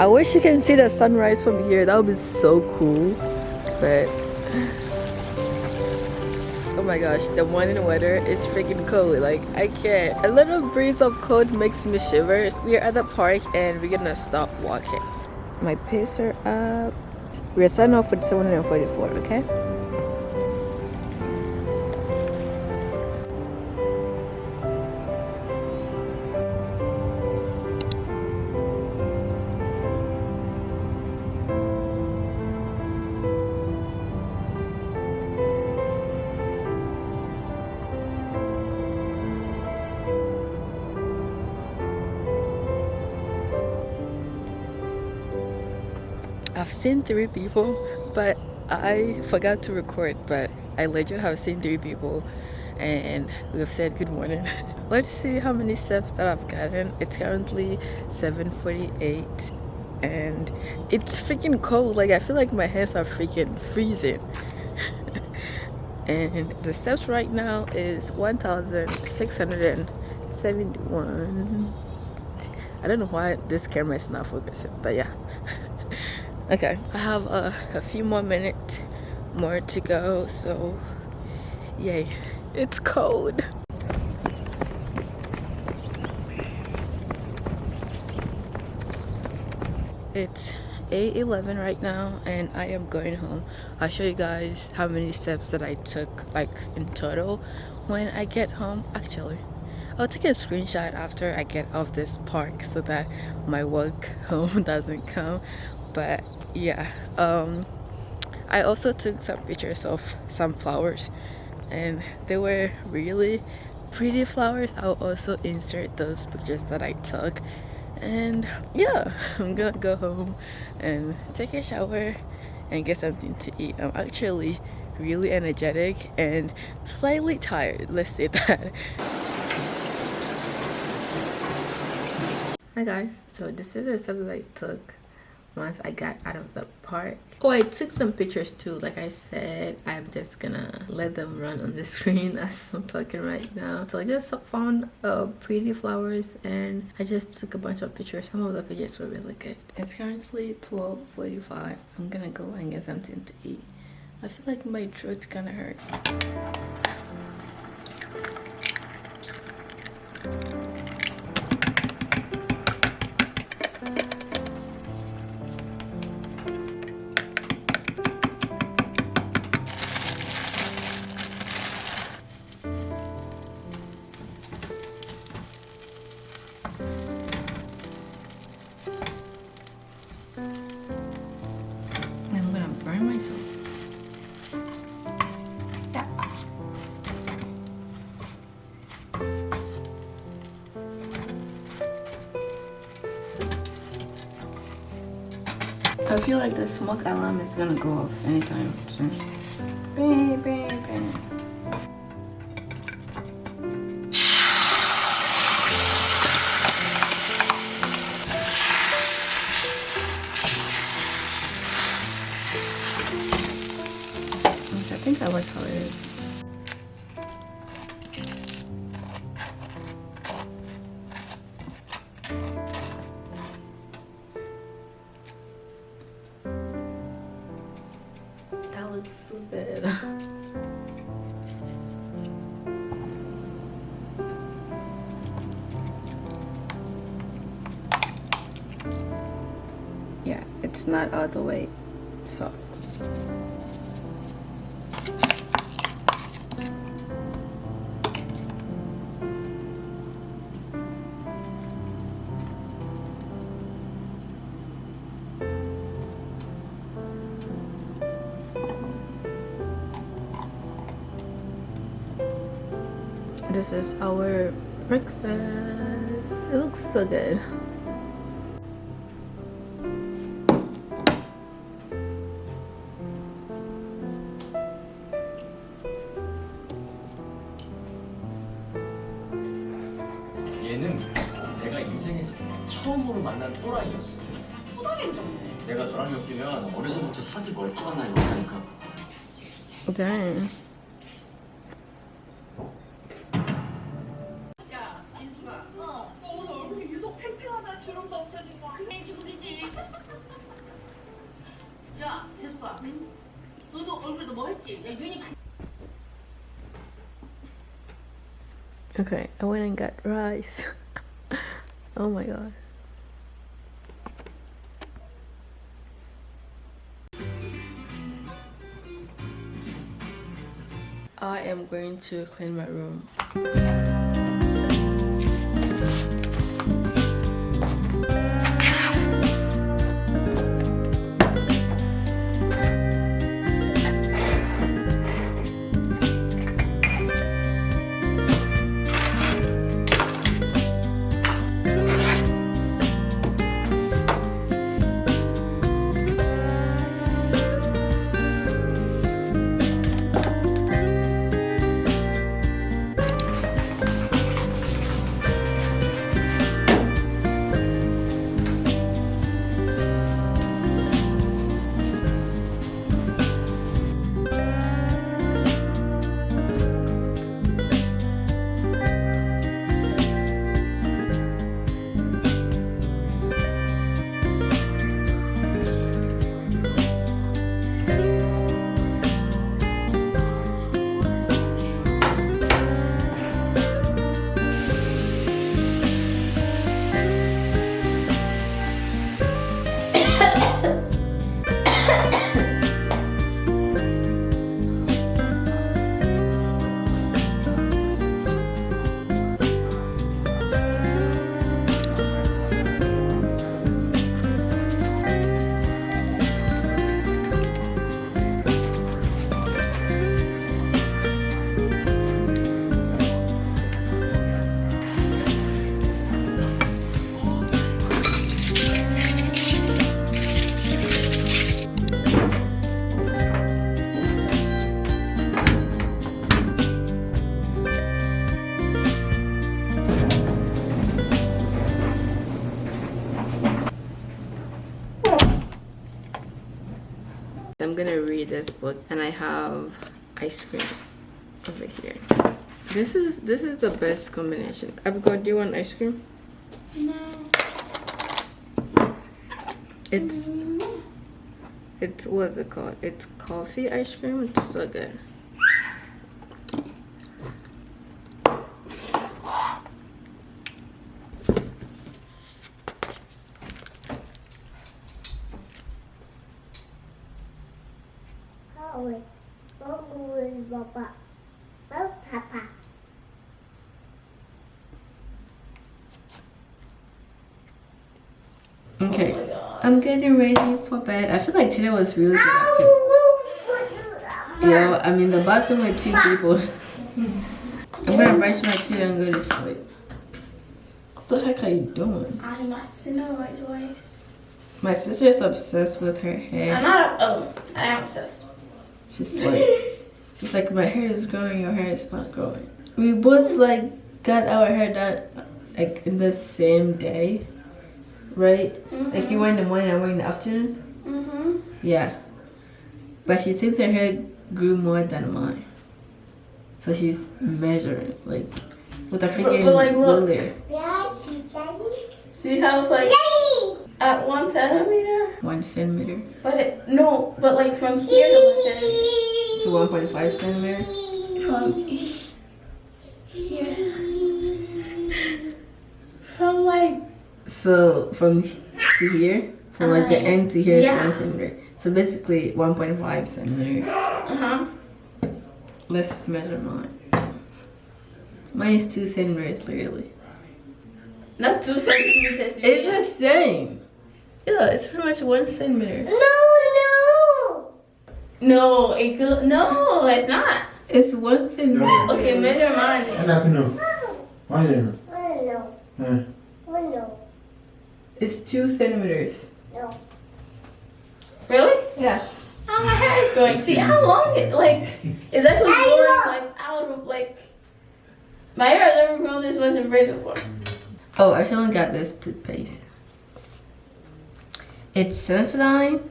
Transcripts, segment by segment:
I wish you can see the sunrise from here. That would be so cool. But oh my gosh, the morning weather is freaking cold. Like I can't. A little breeze of cold makes me shiver. We're at the park and we're gonna stop walking. My pace are up. We're starting off with 744, okay? I've seen 3 people, but I forgot to record, but I legit have seen 3 people and we've said good morning. Let's see how many steps that I've gotten. It's currently 7:48 and it's freaking cold. Like I feel like my hands are freaking freezing. And the steps right now is 1,671. I don't know why this camera is not focusing, but yeah. Okay, I have a few more minutes more to go, so yay. It's cold. It's 8:11 right now and I am going home. I'll show you guys how many steps that I took like in total when I get home. Actually, I'll take a screenshot after I get off this park so that my walk home doesn't come. But yeah, I also took some pictures of some flowers and they were really pretty flowers. I'll also insert those pictures that I took. And yeah, I'm gonna go home and take a shower and get something to eat. I'm actually really energetic and slightly tired, let's say that. Hi guys, so this is the step that I took once I got out of the park. Oh, I took some pictures too. Like I said, I'm just gonna let them run on the screen as I'm talking right now. So I just found pretty flowers and I just took a bunch of pictures. Some of the pictures were really good. It's currently 12:45. I'm gonna go and get something to eat. I feel like my throat's gonna hurt. I'm gonna burn myself. Yeah. I feel like the smoke alarm is gonna go off anytime soon. Bang, bang, bang. I think I like how it is. That looks so good. Yeah, it's not all the way soft. This is our breakfast. It looks so good. 얘는 내가 인생에서 처음으로 만난 또라이였어. 또다리를 잡네. 내가 너랑 엮이면 어려서부터 사지 멀쩡한 아이 못하니까. Dang. 야, 인수가. 너 오늘 얼굴이 유독 팽팽하다. 주름도 없어진 거. 그게 주름이지. 야, 됐어. 너도 얼굴도 뭐 했지? 야, 윤이. Okay, I went and got rice. Oh my god. I am going to clean my room. I'm gonna read this book, and I have ice cream over here. This is the best combination. Abigail, do you want ice cream? No. It's what's it called? It's coffee ice cream. It's so good. Papa. Okay, I'm getting ready for bed. I feel like today was really productive. Yo, I'm in the bathroom with 2 people. I'm gonna brush my teeth and go to sleep. What the heck are you doing? I must know my voice. My sister is obsessed with her hair. I'm not. I am obsessed. She's like, my hair is growing, your hair is not growing. We both like got our hair done like in the same day, right? Like you went in the morning, I went in the afternoon. Yeah, but she thinks her hair grew more than mine, so she's measuring like with a freaking ruler. See how it's like at 1 centimeter? 1 centimeter. But but like from here to 1 centimeter. To 1.5 centimeter. From here. From like. So from to here, from like the end to here is 1 centimeter. So basically 1.5 centimeter. Let's measure mine. Mine is 2 centimeters, literally. Not 2 centimeters. It's the same. Yeah, it's pretty much 1 centimeter. No, no, it's not. It's 1 centimeter. Okay, measure mine. It's 2 centimeters. Really? Yeah. How my hair is growing. See how long it it's actually growing like out of like. My hair has never grown this much in braids before. Oh, I still got this toothpaste. It's Sensodyne.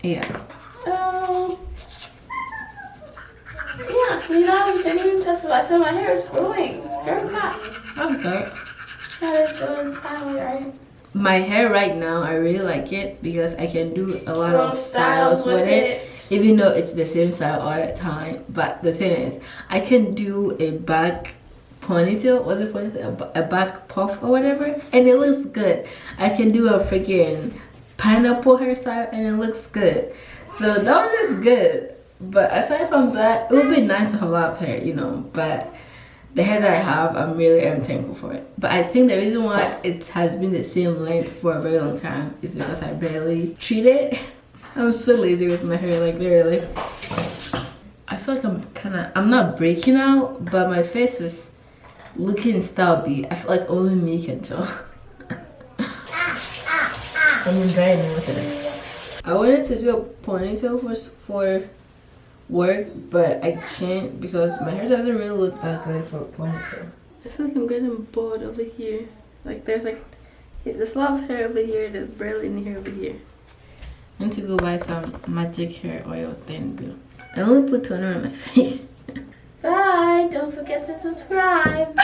Yeah. Oh. Yeah, so now you can't even testify. So my hair is growing very fast. Okay. That is good. Finally, right? my hair right now, I really like it because I can do a lot Lot of styles with it, even though it's the same style all the time. But the thing is, I can do a back ponytail, what's it ponytail? A back puff or whatever, and it looks good. I can do a freaking pineapple hairstyle and it looks good. So that one is good. But aside from that, it would be nice to have a lot of hair, you know, but the hair that I have, I'm thankful for it. But I think the reason why it has been the same length for a very long time is because I barely treat it. I'm so lazy with my hair, like literally. I feel like I'm not breaking out, but my face is looking stubby. I feel like only me can tell. I'm enjoying it with it. I wanted to do a ponytail for work, but I can't because my hair doesn't really look that good for a ponytail. I feel like I'm getting bored over here. Like there's a lot of hair over here, there's barely any hair over here. I need to go buy some magic hair oil thing. I only put toner on my face. Bye. Don't forget to subscribe.